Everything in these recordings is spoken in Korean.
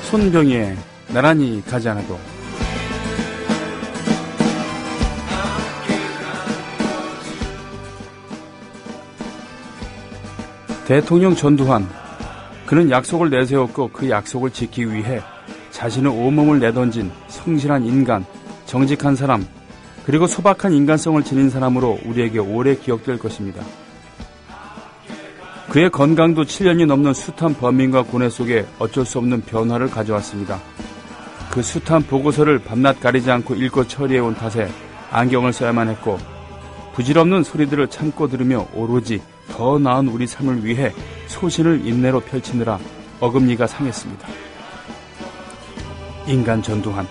손병희의 나란히 가지 않아도. 대통령 전두환, 그는 약속을 내세웠고 그 약속을 지키기 위해 자신의 온몸을 내던진 성실한 인간, 정직한 사람, 그리고 소박한 인간성을 지닌 사람으로 우리에게 오래 기억될 것입니다. 그의 건강도 7년이 넘는 숱한 범민과 고뇌 속에 어쩔 수 없는 변화를 가져왔습니다. 그 숱한 보고서를 밤낮 가리지 않고 읽고 처리해온 탓에 안경을 써야만 했고, 부질없는 소리들을 참고 들으며 오로지 더 나은 우리 삶을 위해 소신을 인내로 펼치느라 어금니가 상했습니다. 인간 전두환.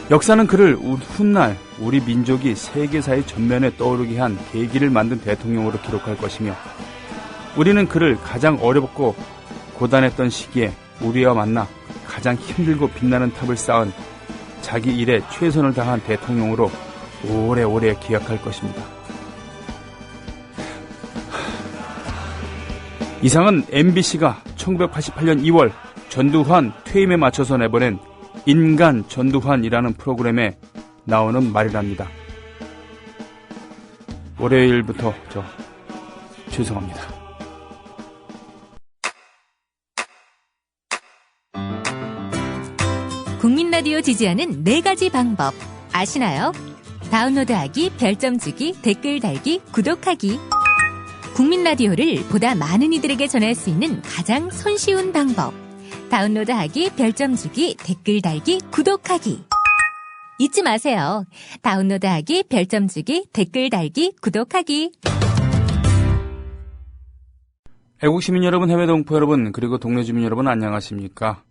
역사는 그를 훗날 우리 민족이 세계사의 전면에 떠오르게 한 계기를 만든 대통령으로 기록할 것이며, 우리는 그를 가장 어렵고 고단했던 시기에 우리와 만나 가장 힘들고 빛나는 탑을 쌓은 자기 일에 최선을 다한 대통령으로 오래오래 기억할 것입니다. 이상은 MBC가 1988년 2월 전두환 퇴임에 맞춰서 내보낸 인간 전두환이라는 프로그램에 나오는 말이랍니다. 월요일부터 죄송합니다. 국민라디오 지지하는 4가지 방법 아시나요? 다운로드하기, 별점 주기, 댓글 달기, 구독하기. 국민라디오를 보다 많은 이들에게 전할 수 있는 가장 손쉬운 방법. 다운로드하기, 별점 주기, 댓글 달기, 구독하기. 잊지 마세요. 다운로드하기, 별점 주기, 댓글 달기, 구독하기. 애국 시민 여러분, 해외 동포 여러분, 그리고 동네 주민 여러분 안녕하십니까?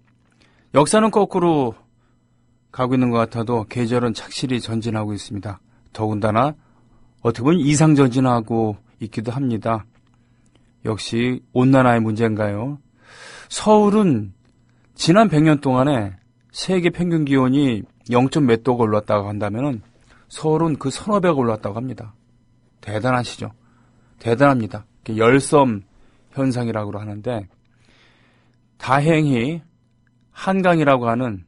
역사는 거꾸로 가고 있는 것 같아도 계절은 착실히 전진하고 있습니다. 더군다나 어떻게 보면 이상 전진하고 있기도 합니다. 역시 온난화의 문제인가요? 서울은 지난 100년 동안에 세계 평균 기온이 0점 몇 도가 올랐다고 한다면 서울은 그 1,500가 올랐다고 합니다. 대단하시죠? 대단합니다. 열섬 현상이라고 하는데, 다행히 한강이라고 하는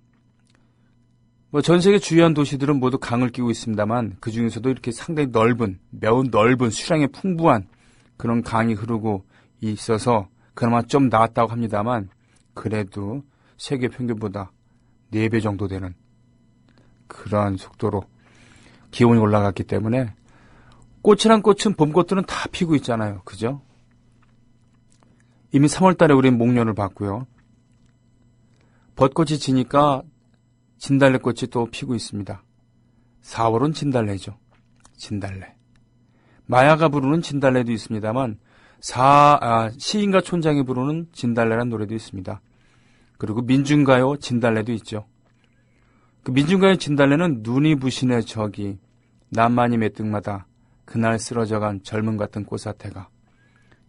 전 세계 주요한 도시들은 모두 강을 끼고 있습니다만, 그 중에서도 이렇게 상당히 매우 넓은 수량이 풍부한 그런 강이 흐르고 있어서 그나마 좀 나았다고 합니다만, 그래도 세계 평균보다 4배 정도 되는 그러한 속도로 기온이 올라갔기 때문에 꽃이란 꽃은 봄꽃들은 다 피고 있잖아요. 그죠? 이미 3월 달에 우린 목련을 봤고요. 벚꽃이 지니까 진달래꽃이 또 피고 있습니다. 4월은 진달래죠. 진달래. 마야가 부르는 진달래도 있습니다만 시인과 촌장이 부르는 진달래라는 노래도 있습니다. 그리고 민중가요 진달래도 있죠. 그 민중가요 진달래는 눈이 부시네 저기 남만이 메뜩마다 그날 쓰러져간 젊음 같은 꽃사태가,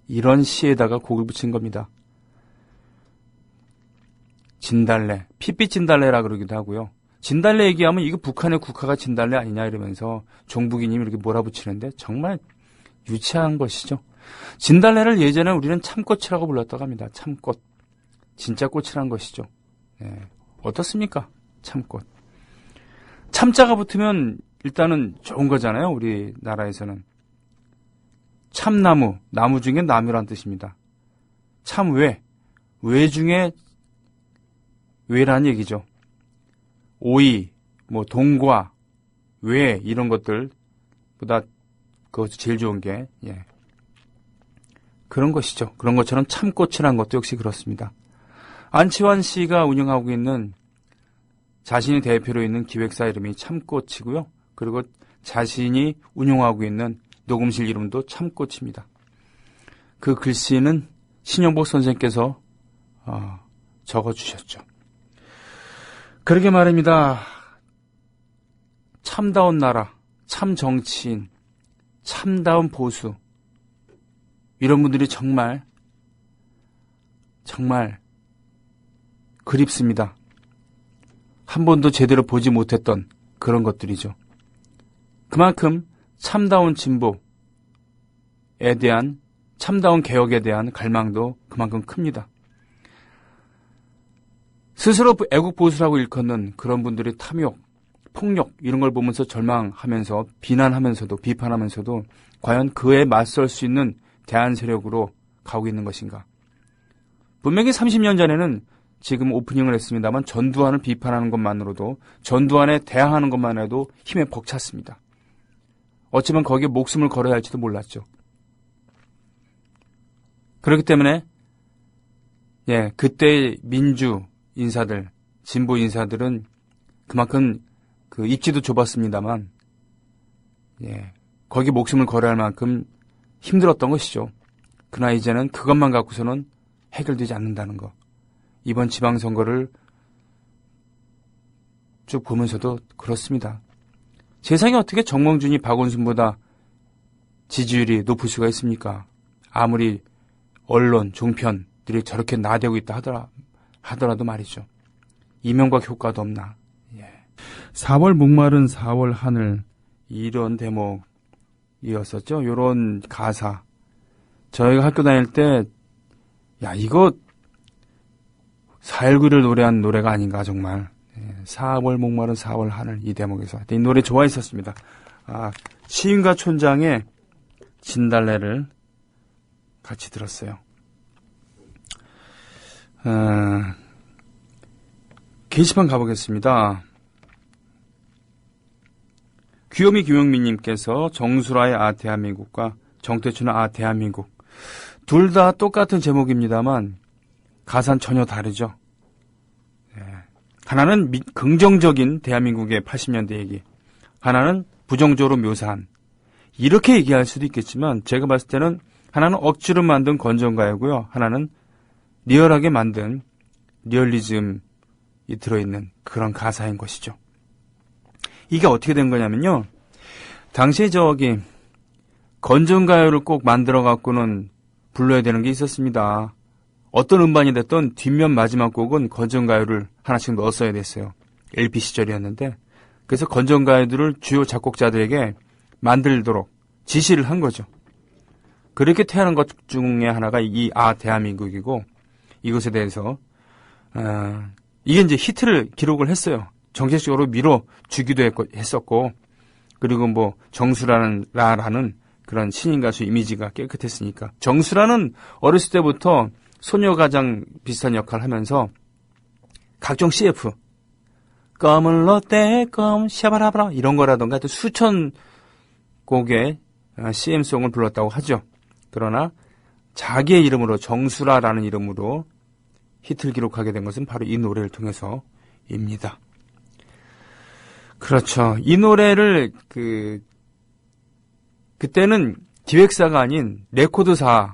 이런 시에다가 곡을 붙인 겁니다. 진달래, 핏빛 진달래라 그러기도 하고요. 진달래 얘기하면 이거 북한의 국화가 진달래 아니냐 이러면서 종북이님이 이렇게 몰아붙이는데 정말 유치한 것이죠. 진달래를 예전에 우리는 참꽃이라고 불렀다고 합니다. 참꽃. 진짜 꽃이란 것이죠. 네. 어떻습니까? 참꽃. 참자가 붙으면 일단은 좋은 거잖아요. 우리나라에서는. 참나무, 나무 중에 나무란 뜻입니다. 참외, 외 중에 외란 얘기죠. 오이, 동과, 외 이런 것들보다 그것이 제일 좋은 게 그런 것이죠. 그런 것처럼 참꽃이라는 것도 역시 그렇습니다. 안치환 씨가 운영하고 있는 자신이 대표로 있는 기획사 이름이 참꽃이고요. 그리고 자신이 운영하고 있는 녹음실 이름도 참꽃입니다. 그 글씨는 신영복 선생께서 적어주셨죠. 그러게 말입니다. 참다운 나라, 참 정치인, 참다운 보수, 이런 분들이 정말 그립습니다. 한 번도 제대로 보지 못했던 그런 것들이죠. 그만큼 참다운 진보에 대한, 참다운 개혁에 대한 갈망도 그만큼 큽니다. 스스로 애국 보수라고 일컫는 그런 분들이 탐욕, 폭력 이런 걸 보면서 절망하면서 비난하면서도 비판하면서도 과연 그에 맞설 수 있는 대안 세력으로 가고 있는 것인가? 분명히 30년 전에는 지금 오프닝을 했습니다만 전두환을 비판하는 것만으로도 전두환에 대항하는 것만 해도 힘에 벅찼습니다. 어쩌면 거기에 목숨을 걸어야 할지도 몰랐죠. 그렇기 때문에 그때의 민주 인사들, 진보 인사들은 그만큼 그 입지도 좁았습니다만 거기 목숨을 걸어야 할 만큼 힘들었던 것이죠. 그러나 이제는 그것만 갖고서는 해결되지 않는다는 거. 이번 지방선거를 쭉 보면서도 그렇습니다. 세상에 어떻게 정몽준이 박원순보다 지지율이 높을 수가 있습니까? 아무리 언론, 종편들이 저렇게 나대고 있다 하더라도 말이죠. 이명박 효과도 없나. 4월 목마른 4월 하늘 이런 대목이었었죠. 이런 가사. 저희가 학교 다닐 때 이거 4.19를 노래한 노래가 아닌가 정말. 4월 목마른 4월 하늘 이 대목에서 이 노래 좋아했었습니다. 시인과 촌장의 진달래를 같이 들었어요. 게시판 가보겠습니다. 귀요미 김용민님께서 정수라의 대한민국과 정태춘의 대한민국 둘 다 똑같은 제목입니다만 가사는 전혀 다르죠. 하나는 긍정적인 대한민국의 80년대 얘기, 하나는 부정적으로 묘사한 이렇게 얘기할 수도 있겠지만 제가 봤을 때는 하나는 억지로 만든 건전가요고요. 하나는 리얼하게 만든 리얼리즘이 들어있는 그런 가사인 것이죠. 이게 어떻게 된 거냐면요. 당시에 건전가요를 꼭 만들어 갖고는 불러야 되는 게 있었습니다. 어떤 음반이 됐던 뒷면 마지막 곡은 건전가요를 하나씩 넣었어야 됐어요. LP 시절이었는데 그래서 건전가요들을 주요 작곡자들에게 만들도록 지시를 한 거죠. 그렇게 태어난 것 중에 하나가 이 대한민국이고 이것에 대해서 이게 이제 히트를 기록을 했어요. 정책적으로 밀어주기도 했었고 그리고 정수라는 그런 신인 가수 이미지가 깨끗했으니까 정수라는 어렸을 때부터 소녀가장 비슷한 역할을 하면서 각종 CF 검은 롯데 검 샤바라바라 이런 거라던가 또 수천 곡의 CM송을 불렀다고 하죠. 그러나 자기의 이름으로 정수라라는 이름으로 히트를 기록하게 된 것은 바로 이 노래를 통해서입니다. 그렇죠. 이 노래를 그때는 기획사가 아닌 레코드사에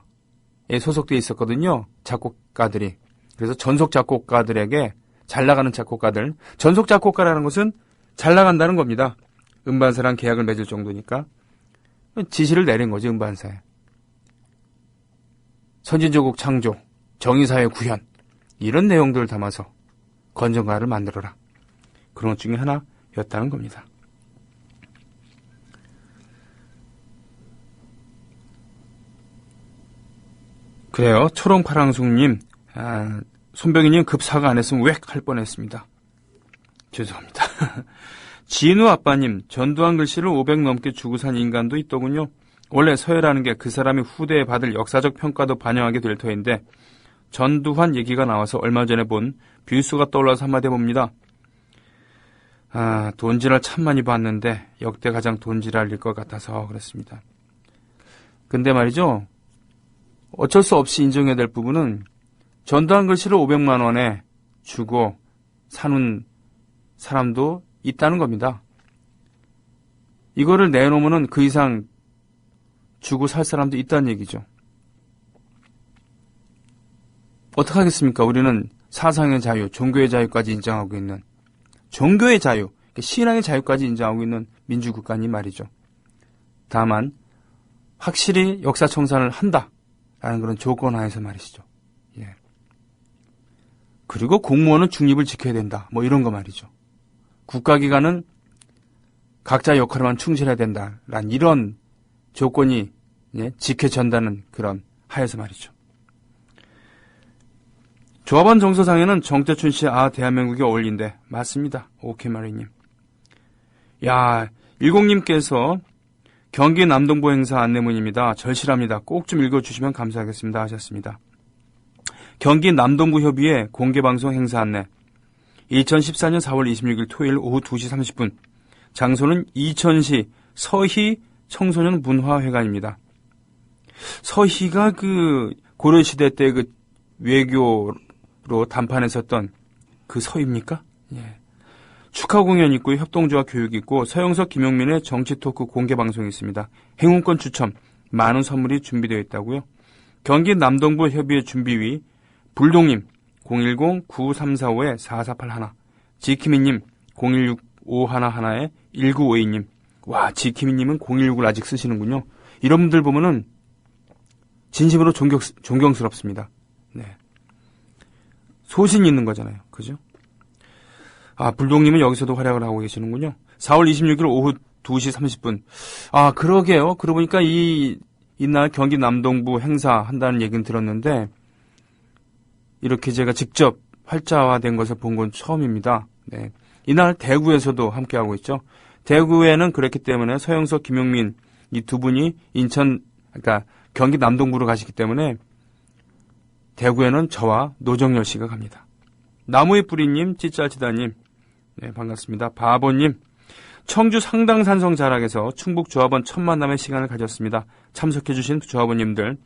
소속돼 있었거든요. 작곡가들이. 그래서 전속 작곡가들에게 잘 나가는 작곡가들. 전속 작곡가라는 것은 잘 나간다는 겁니다. 음반사랑 계약을 맺을 정도니까. 지시를 내린 거지, 음반사에. 선진조국 창조, 정의사회 구현 이런 내용들을 담아서 건전가를 만들어라. 그런 것 중에 하나였다는 겁니다. 그래요. 초롱파랑송님, 손병희님 급 사과 안 했으면 웩 할 뻔했습니다. 죄송합니다. 진우 아빠님, 전두환 글씨를 500 넘게 주고 산 인간도 있더군요. 원래 서예라는 게 그 사람이 후대에 받을 역사적 평가도 반영하게 될 터인데 전두환 얘기가 나와서 얼마 전에 본 뷰수가 떠올라서 한마디 해봅니다. 돈지랄 참 많이 봤는데 역대 가장 돈지랄일 것 같아서 그랬습니다. 근데 말이죠. 어쩔 수 없이 인정해야 될 부분은 전두환 글씨를 500만 원에 주고 사는 사람도 있다는 겁니다. 이거를 내놓으면 그 이상 주고 살 사람도 있다는 얘기죠. 어떡하겠습니까? 우리는 사상의 자유, 종교의 자유까지 인정하고 있는 종교의 자유, 신앙의 자유까지 인정하고 있는 민주국가니 말이죠. 다만 확실히 역사청산을 한다라는 그런 조건 하에서 말이시죠. 예. 그리고 공무원은 중립을 지켜야 된다. 이런 거 말이죠. 국가기관은 각자 역할에만 충실해야 된다라는 이런 조건이 지켜진다는 그런 하에서 말이죠. 조합원 정서상에는 정태춘 씨, 대한민국이 어울린대. 맞습니다. 오케마리님. 야, 10님께서 경기 남동부 행사 안내문입니다. 절실합니다. 꼭 좀 읽어주시면 감사하겠습니다. 하셨습니다. 경기 남동부 협의회 공개방송 행사 안내. 2014년 4월 26일 토요일 오후 2시 30분. 장소는 이천시 서희 청소년 문화회관입니다. 서희가 고려시대 때 외교로 담판했었던 그 서희입니까? 예. 축하 공연 있고 협동조합 교육 있고 서영석 김용민의 정치 토크 공개 방송이 있습니다. 행운권 추첨, 많은 선물이 준비되어 있다고요. 경기 남동부 협의회 준비위 불동님 010-9345-4481 지키미님 016-511-1952님 와, 지키미님은 016을 아직 쓰시는군요. 이런 분들 보면은 진심으로 존경스럽습니다. 네. 소신 있는 거잖아요. 그죠? 불동님은 여기서도 활약을 하고 계시는군요. 4월 26일 오후 2시 30분. 그러게요. 그러고 보니까 이날 경기 남동부 행사 한다는 얘기는 들었는데, 이렇게 제가 직접 활자화된 것을 본 건 처음입니다. 네. 이날 대구에서도 함께하고 있죠. 대구에는 그랬기 때문에 서영석, 김용민 이 두 분이 경기 남동부로 가시기 때문에 대구에는 저와 노정열 씨가 갑니다. 나무의 뿌리님, 찌짤치다님, 네, 반갑습니다. 바보님, 청주 상당산성 자락에서 충북 조합원 첫 만남의 시간을 가졌습니다. 참석해주신 조합원님들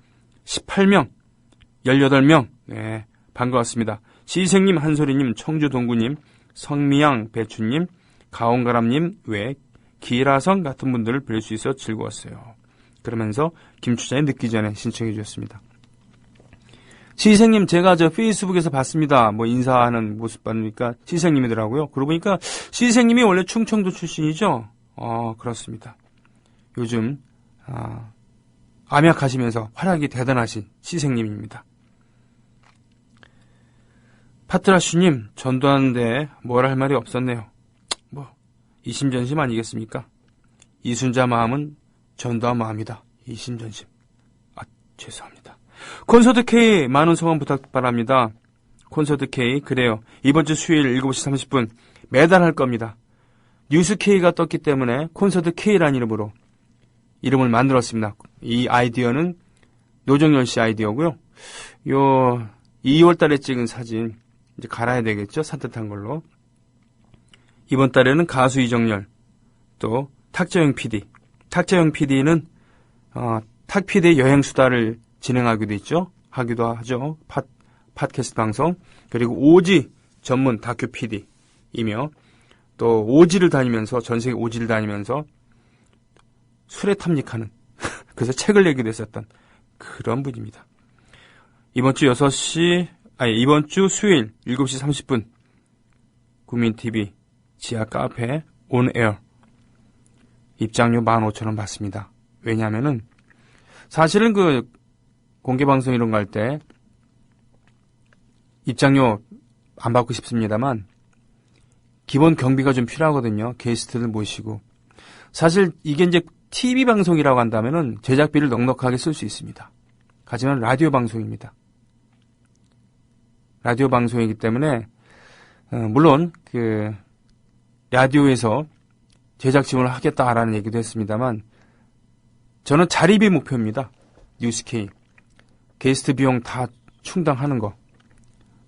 18명, 18명, 네, 반가웠습니다. 시생님, 한소리님, 청주 동구님, 성미양, 배추님, 가온가람님 외 기라성 같은 분들을 뵐 수 있어 즐거웠어요. 그러면서 김추자의 늦기 전에 신청해 주셨습니다. 시생님, 제가 페이스북에서 봤습니다. 인사하는 모습 봤으니까 시생님이더라고요. 그러고 보니까 시생님이 원래 충청도 출신이죠? 그렇습니다. 요즘, 암약하시면서 활약이 대단하신 시생님입니다. 파트라슈님, 전도하는데 뭐라 할 말이 없었네요. 이심전심 아니겠습니까? 이순자 마음은 전도한 마음이다. 이심전심. 죄송합니다. 콘서트 K 많은 성원 부탁 바랍니다. 콘서트 K, 그래요. 이번 주 수요일 7시 30분 매달 할 겁니다. 뉴스 K가 떴기 때문에 콘서트 K라는 이름으로 이름을 만들었습니다. 이 아이디어는 노정열 씨 아이디어고요. 2월 달에 찍은 사진 이제 갈아야 되겠죠. 산뜻한 걸로. 이번 달에는 가수 이정열, 또 탁재영 PD. 탁재영 PD는 탁 PD의 여행수다를 진행하기도 하죠. 팟캐스트 방송. 그리고 오지 전문 다큐 PD이며 또 오지를 다니면서 전세계 오지를 다니면서 술에 탐닉하는 그래서 책을 내기도 했었던 그런 분입니다. 이번 주 수요일 7시 30분 국민TV 지하 카페 온에어 입장료 15,000원 받습니다. 왜냐하면은 사실은 공개방송 이런 거 할 때 입장료 안 받고 싶습니다만 기본 경비가 좀 필요하거든요. 게스트들 모시고. 사실 이게 이제 TV 방송이라고 한다면은 제작비를 넉넉하게 쓸 수 있습니다. 하지만 라디오 방송입니다. 라디오 방송이기 때문에 물론 라디오에서 제작 지원을 하겠다라는 얘기도 했습니다만 저는 자리비 목표입니다. 뉴스K. 게스트 비용 다 충당하는 거.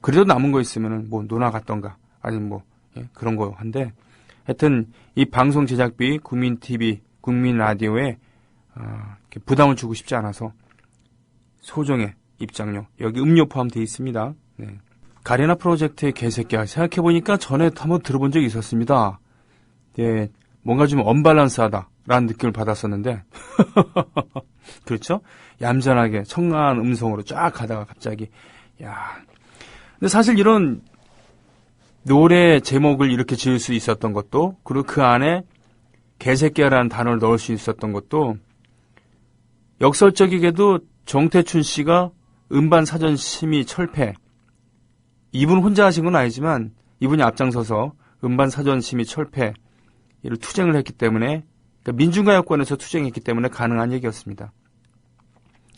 그래도 남은 거 있으면은 논아 갔던가 아니면 그런 거 한데 하여튼 이 방송 제작비 국민TV, 국민라디오에 부담을 주고 싶지 않아서 소정의 입장료 여기 음료 포함되어 있습니다. 네. 가리나 프로젝트의 개새끼야 생각해보니까 전에 한번 들어본 적이 있었습니다. 네, 뭔가 좀 언밸런스하다라는 느낌을 받았었는데 그렇죠? 얌전하게 청아한 음성으로 쫙 가다가 갑자기 근데 사실 이런 노래 제목을 이렇게 지을 수 있었던 것도 그리고 그 안에 개새끼야라는 단어를 넣을 수 있었던 것도 역설적이게도 정태춘 씨가 음반 사전 심의 철폐 이분 혼자 하신 건 아니지만 이분이 앞장서서 음반 사전 심의 철폐 이를 투쟁을 했기 때문에 그러니까 민중가요권에서 투쟁했기 때문에 가능한 얘기였습니다.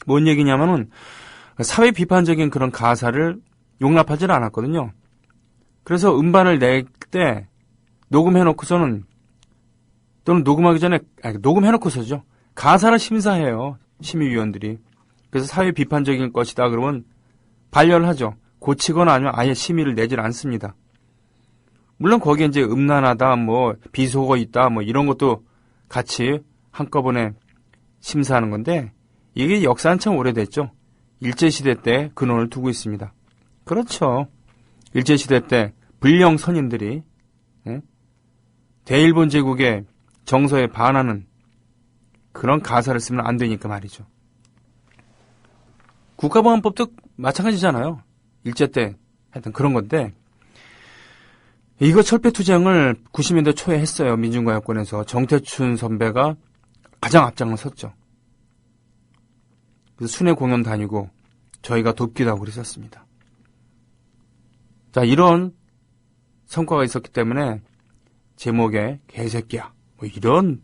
뭔 얘기냐면은 사회 비판적인 그런 가사를 용납하지는 않았거든요. 그래서 음반을 낼 때 녹음해놓고서는 또는 녹음하기 전에 녹음해놓고서죠. 가사를 심사해요. 심의위원들이. 그래서 사회 비판적인 것이다 그러면 반려하죠. 고치거나 아니면 아예 심의를 내질 않습니다. 물론 거기에 이제 음란하다, 뭐 비속어 있다, 뭐 이런 것도 같이 한꺼번에 심사하는 건데 이게 역사는 참 오래됐죠. 일제시대 때 근원을 두고 있습니다. 그렇죠. 일제시대 때 불령 선인들이 대일본 제국의 정서에 반하는 그런 가사를 쓰면 안 되니까 말이죠. 국가보안법도 마찬가지잖아요. 일제 때 하여튼 그런 건데 이거 철폐투쟁을 90년대 초에 했어요. 민중과 여권에서 정태춘 선배가 가장 앞장을 섰죠. 그래서 순회 공연 다니고 저희가 돕기도 하고 그랬었습니다. 자, 이런 성과가 있었기 때문에 제목에 개새끼야 뭐 이런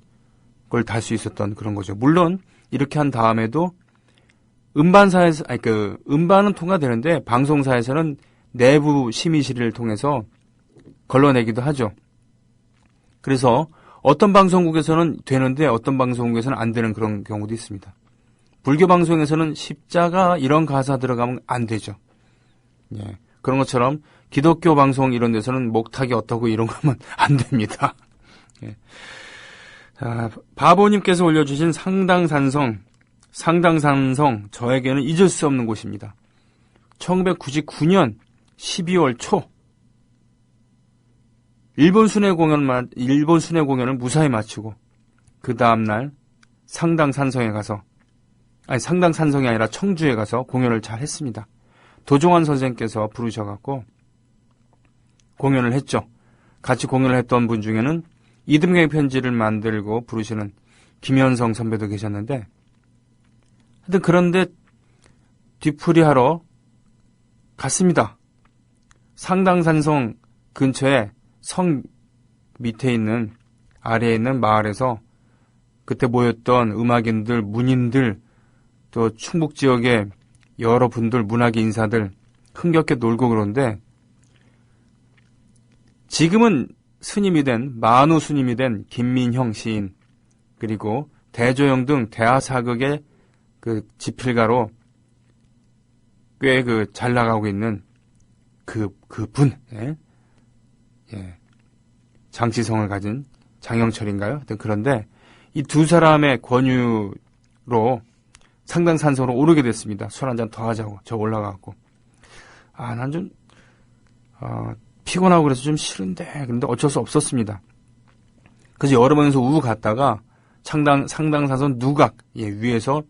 걸 달 수 있었던 그런 거죠. 물론 이렇게 한 다음에도 음반사에서 음반은 통과되는데 방송사에서는 내부 심의실을 통해서 걸러내기도 하죠. 그래서 어떤 방송국에서는 되는데 어떤 방송국에서는 안 되는 그런 경우도 있습니다. 불교 방송에서는 십자가 이런 가사 들어가면 안 되죠. 예. 그런 것처럼 기독교 방송 이런 데서는 목탁이 어떻고 이런 거면 안 됩니다. 예. 자, 바보님께서 올려주신 상당산성 저에게는 잊을 수 없는 곳입니다. 1999년 12월 초 일본 순회 공연을 무사히 마치고 그 다음날 상당산성이 아니라 청주에 가서 공연을 잘 했습니다. 도종환 선생님께서 부르셔갖고 공연을 했죠. 같이 공연을 했던 분 중에는 이듬경의 편지를 만들고 부르시는 김현성 선배도 계셨는데 하여튼 그런데 뒤풀이하러 갔습니다. 상당산성 근처에 성 밑에 있는 아래에 있는 마을에서 그때 모였던 음악인들, 문인들 또 충북 지역의 여러 분들, 문학의 인사들 흥겹게 놀고 그러는데 지금은 만우 스님이 된 김민형 시인 그리고 대조영 등 대하사극의 그 지필가로 꽤 잘 나가고 있는 그분, 예? 장치성을 가진 장영철인가요? 하여튼 그런데 이 두 사람의 권유로 상당산성으로 오르게 됐습니다. 술 한잔 더 하자고 저 올라가고 난 좀 피곤하고 그래서 좀 싫은데 그런데 어쩔 수 없었습니다. 그래서 여러 번에서 우우 갔다가 상당산성 누각 위에서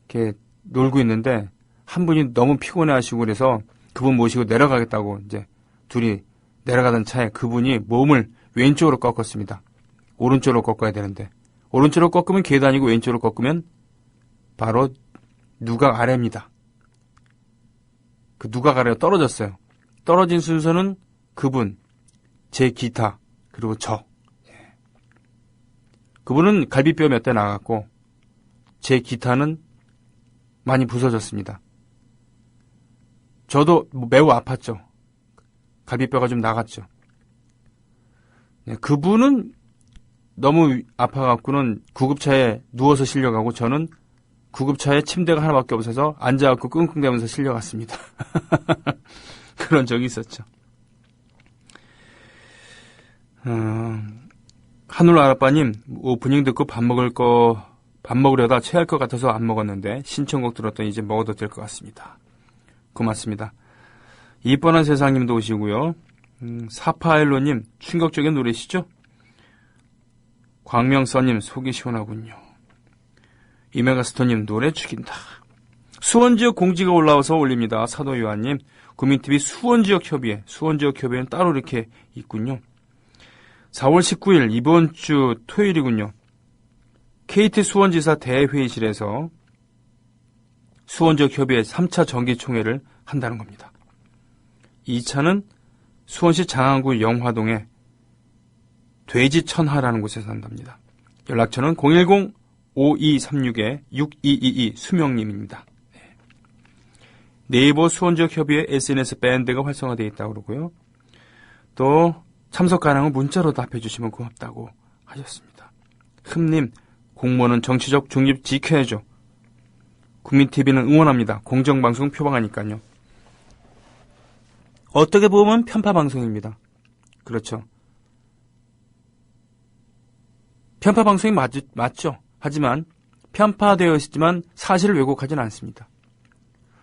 이렇게 놀고 있는데 한 분이 너무 피곤해하시고 그래서 그분 모시고 내려가겠다고 이제 둘이 내려가던 차에 그분이 몸을 왼쪽으로 꺾었습니다. 오른쪽으로 꺾어야 되는데 오른쪽으로 꺾으면 계단이고 왼쪽으로 꺾으면 바로 누각 아래입니다. 그 누각 아래로 떨어졌어요. 떨어진 순서는 그분, 제 기타, 그리고 저. 그분은 갈비뼈 몇 대 나갔고 제 기타는 많이 부서졌습니다. 저도 매우 아팠죠. 갈비뼈가 좀 나갔죠. 그분은 너무 아파갖고는 구급차에 누워서 실려가고 저는 구급차에 침대가 하나밖에 없어서 앉아갖고 끙끙대면서 실려갔습니다. 그런 적이 있었죠. 하늘아라빠님, 오프닝 듣고 밥 먹으려다 체할 것 같아서 안 먹었는데 신청곡 들었더니 이제 먹어도 될 것 같습니다. 고맙습니다. 이뻔한 세상님도 오시고요. 사파일로님, 충격적인 노래시죠? 광명서님, 속이 시원하군요. 이메가스토님, 노래 죽인다. 수원지역 공지가 올라와서 올립니다. 사도요한님, 구민TV 수원지역협의회는 따로 이렇게 있군요. 4월 19일 이번 주 토요일이군요. KT 수원지사 대회의실에서 수원지역협의회 3차 정기총회를 한다는 겁니다. 2차는 수원시 장안구 영화동의 돼지천하라는 곳에서 한답니다. 연락처는 010-5236-6222 수명님입니다. 네이버 수원 지역 협의회 SNS 밴드가 활성화되어 있다고 그러고요. 또 참석 가능한 문자로 답해 주시면 고맙다고 하셨습니다. 흠님, 공무원은 정치적 중립 지켜야죠. 국민TV는 응원합니다. 공정방송 표방하니까요. 어떻게 보면 편파방송입니다. 그렇죠. 편파방송이 맞죠. 하지만 편파되어 있지만 사실을 왜곡하지는 않습니다.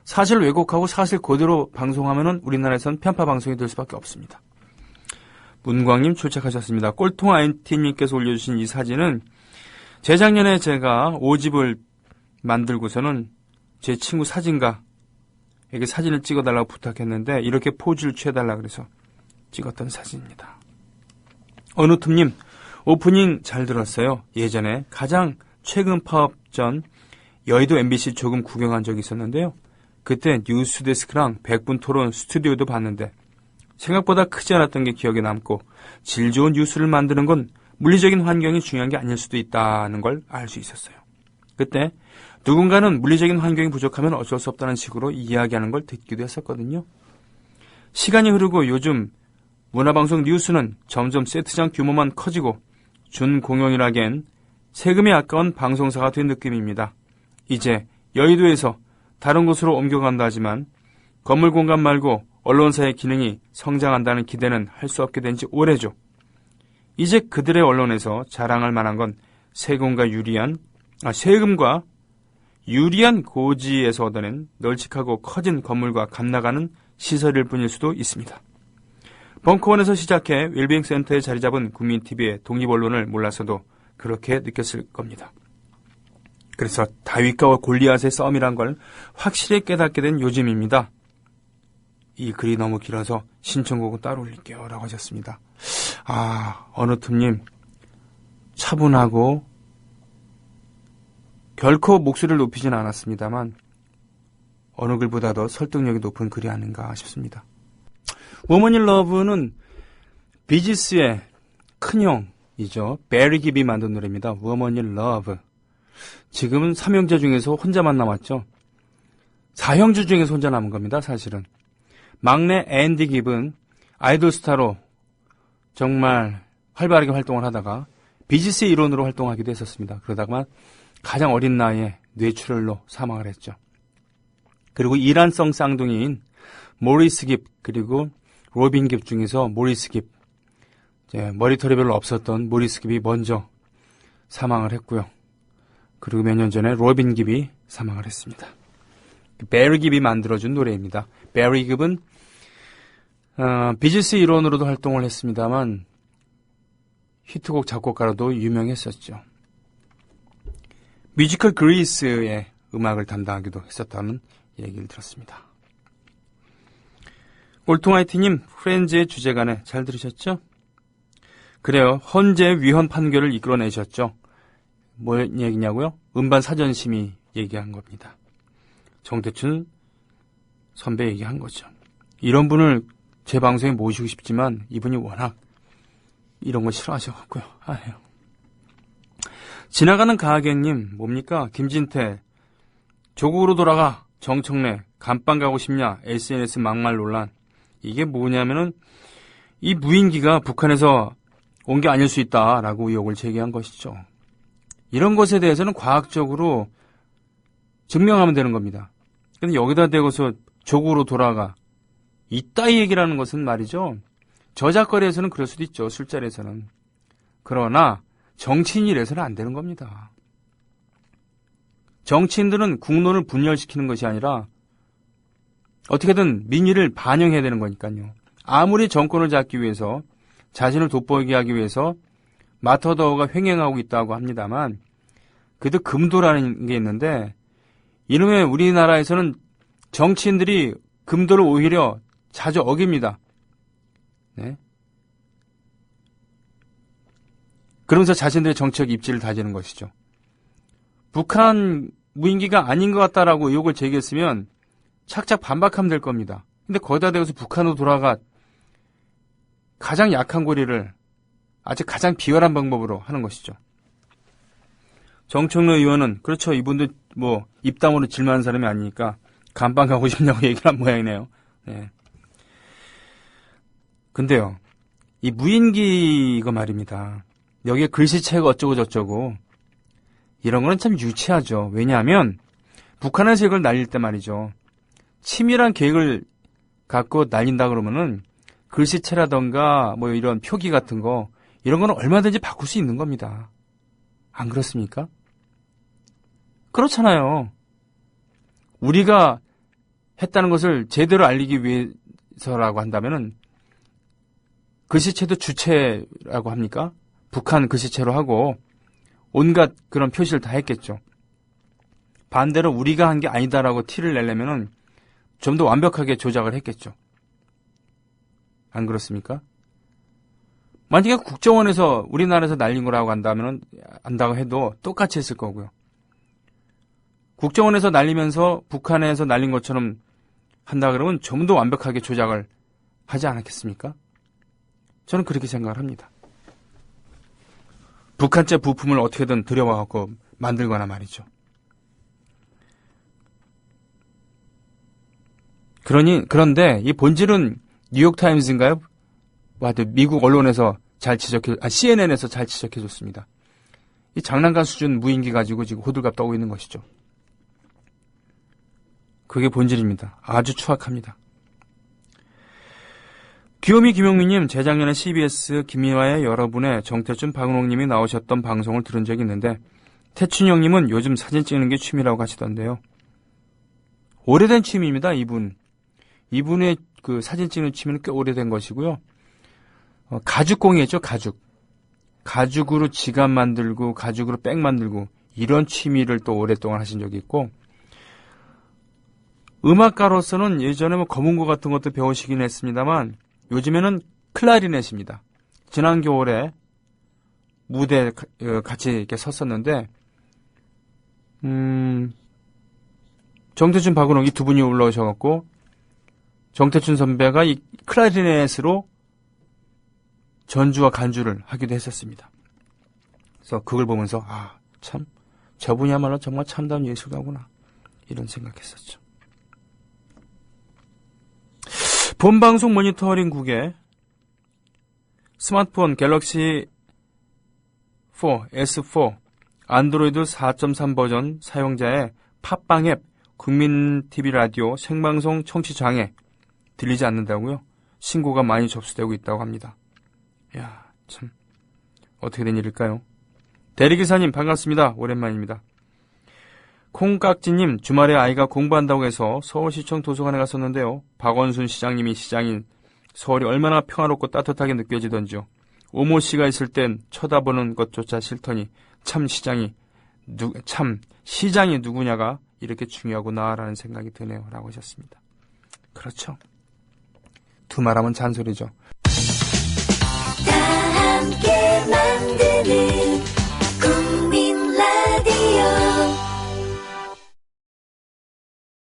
사실을 왜곡하고 사실 그대로 방송하면은 우리나라에선 편파방송이 될 수밖에 없습니다. 문광님 출첵하셨습니다. 꼴통 아이티님께서 올려주신 이 사진은 재작년에 제가 5집을 만들고서는 제 친구 사진가에게 사진을 찍어달라고 부탁했는데 이렇게 포즈를 취해달라고 그래서 찍었던 사진입니다. 어느 틈님, 오프닝 잘 들었어요. 예전에 가장 최근 파업 전 여의도 MBC 조금 구경한 적이 있었는데요. 그때 뉴스데스크랑 100분 토론 스튜디오도 봤는데 생각보다 크지 않았던 게 기억에 남고 질 좋은 뉴스를 만드는 건 물리적인 환경이 중요한 게 아닐 수도 있다는 걸 알 수 있었어요. 그때 누군가는 물리적인 환경이 부족하면 어쩔 수 없다는 식으로 이야기하는 걸 듣기도 했었거든요. 시간이 흐르고 요즘 문화방송 뉴스는 점점 세트장 규모만 커지고 준공영이라기엔 세금이 아까운 방송사가 된 느낌입니다. 이제 여의도에서 다른 곳으로 옮겨간다 하지만 건물 공간 말고 언론사의 기능이 성장한다는 기대는 할 수 없게 된 지 오래죠. 이제 그들의 언론에서 자랑할 만한 건 세금과 유리한 고지에서 얻어낸 널찍하고 커진 건물과 값나가는 시설일 뿐일 수도 있습니다. 벙커원에서 시작해 웰빙센터에 자리 잡은 국민TV의 독립언론을 몰라서도 그렇게 느꼈을 겁니다. 그래서 다윗과 골리앗의 싸움이란 걸 확실히 깨닫게 된 요즘입니다. 이 글이 너무 길어서 신청곡은 따로 올릴게요 라고 하셨습니다. 어느 틈님, 차분하고 결코 목소리를 높이진 않았습니다만 어느 글보다도 설득력이 높은 글이 아닌가 싶습니다. Woman in Love는 비지스의 큰형이죠. 베리 깁이 만든 노래입니다. Woman in Love. 지금은 3형제 중에서 혼자만 남았죠. 4형제 중에서 혼자 남은 겁니다. 사실은. 막내 앤디 깁은 아이돌 스타로 정말 활발하게 활동을 하다가 비지스의 일원으로 활동하기도 했었습니다. 그러다가 가장 어린 나이에 뇌출혈로 사망을 했죠. 그리고 이란성 쌍둥이인 모리스 깁 그리고 로빈 깁 중에서 모리스 깁, 머리털이 별로 없었던 모리스 깁이 먼저 사망을 했고요. 그리고 몇 년 전에 로빈 깁이 사망을 했습니다. 베리 깁이 만들어준 노래입니다. 베리 깁은 비지스 일원으로도 활동을 했습니다만 히트곡 작곡가로도 유명했었죠. 뮤지컬 그리스의 음악을 담당하기도 했었다는 얘기를 들었습니다. 꼴통아이티님, 프렌즈의 주제가네 잘 들으셨죠? 그래요. 헌재의 위헌 판결을 이끌어내셨죠. 뭔 얘기냐고요? 음반 사전심의 얘기한 겁니다. 정대춘 선배 얘기한 거죠. 이런 분을 제 방송에 모시고 싶지만 이분이 워낙 이런 거 싫어하셔갖고요. 아유. 지나가는 가하객님, 뭡니까? 김진태, 조국으로 돌아가, 정청래, 감방 가고 싶냐, SNS 막말 논란. 이게 뭐냐면은, 이 무인기가 북한에서 온 게 아닐 수 있다라고 의혹을 제기한 것이죠. 이런 것에 대해서는 과학적으로 증명하면 되는 겁니다. 근데 여기다 대고서 조국으로 돌아가. 이따위 얘기라는 것은 말이죠. 저작거리에서는 그럴 수도 있죠. 술자리에서는. 그러나, 정치인이 이래서는 안 되는 겁니다. 정치인들은 국론을 분열시키는 것이 아니라 어떻게든 민의를 반영해야 되는 거니까요. 아무리 정권을 잡기 위해서 자신을 돋보이게 하기 위해서 마터더가 횡행하고 있다고 합니다만 그래도 금도라는 게 있는데 이놈의 우리나라에서는 정치인들이 금도를 오히려 자주 어깁니다. 네? 그러면서 자신들의 정치적 입지를 다지는 것이죠. 북한 무인기가 아닌 것 같다라고 의혹을 제기했으면 착착 반박하면 될 겁니다. 근데 거기다 대고서 북한으로 돌아가 가장 약한 고리를 아주 가장 비열한 방법으로 하는 것이죠. 정청래 의원은 그렇죠. 이분도 뭐 입담으로 질만한 사람이 아니니까 감방 가고 싶냐고 얘기를 한 모양이네요. 네. 근데요, 이 무인기 이거 말입니다. 여기에 글씨체가 어쩌고 저쩌고 이런 거는 참 유치하죠. 왜냐하면 북한에서 이걸 날릴 때 말이죠. 치밀한 계획을 갖고 날린다 그러면은 글씨체라던가 뭐 이런 표기 같은 거 이런 거는 얼마든지 바꿀 수 있는 겁니다. 안 그렇습니까? 그렇잖아요. 우리가 했다는 것을 제대로 알리기 위해서라고 한다면은 글씨체도 주체라고 합니까? 북한 글씨체로 하고 온갖 그런 표시를 다 했겠죠. 반대로 우리가 한 게 아니다라고 티를 내려면은 좀 더 완벽하게 조작을 했겠죠. 안 그렇습니까? 만약에 국정원에서 우리나라에서 날린 거라고 안다고 해도 똑같이 했을 거고요. 국정원에서 날리면서 북한에서 날린 것처럼 한다 그러면 좀 더 완벽하게 조작을 하지 않았겠습니까? 저는 그렇게 생각을 합니다. 북한제 부품을 어떻게든 들여와갖고 만들거나 말이죠. 그런데 이 본질은 뉴욕타임즈인가요? 미국 언론에서 CNN에서 잘 지적해줬습니다. 이 장난감 수준 무인기 가지고 지금 호들갑 떠고 있는 것이죠. 그게 본질입니다. 아주 추악합니다. 귀요미 김용민님, 재작년에 CBS 김미화의 여러분의 정태춘 박은옥님이 나오셨던 방송을 들은 적이 있는데 태춘형님은 요즘 사진 찍는 게 취미라고 하시던데요. 오래된 취미입니다. 이분의 그 사진 찍는 취미는 꽤 오래된 것이고요. 가죽공예죠, 가죽. 가죽으로 지갑 만들고 가죽으로 백 만들고 이런 취미를 또 오랫동안 하신 적이 있고 음악가로서는 예전에 뭐 검은고 같은 것도 배우시긴 했습니다만 요즘에는 클라리넷입니다. 지난 겨울에 무대에 같이 이렇게 섰었는데 정태춘 박은옥 이 두 분이 올라오셔갖고 정태춘 선배가 이 클라리넷으로 전주와 간주를 하기도 했었습니다. 그래서 그걸 보면서 참 저분이야말로 정말 참다운 예술가구나 이런 생각했었죠. 본방송 모니터링국에 스마트폰 갤럭시 4, S4, 안드로이드 4.3 버전 사용자의 팟빵 앱, 국민TV 라디오 생방송 청취 장애 들리지 않는다고요? 신고가 많이 접수되고 있다고 합니다. 이야, 참 어떻게 된 일일까요? 대리기사님 반갑습니다. 오랜만입니다. 콩깍지님, 주말에 아이가 공부한다고 해서 서울시청 도서관에 갔었는데요. 박원순 시장님이 시장인 서울이 얼마나 평화롭고 따뜻하게 느껴지던지요. 오모 씨가 있을 땐 쳐다보는 것조차 싫더니 참 시장이 누구냐가 이렇게 중요하구나라는 생각이 드네요. 라고 하셨습니다. 그렇죠. 두말하면 잔소리죠.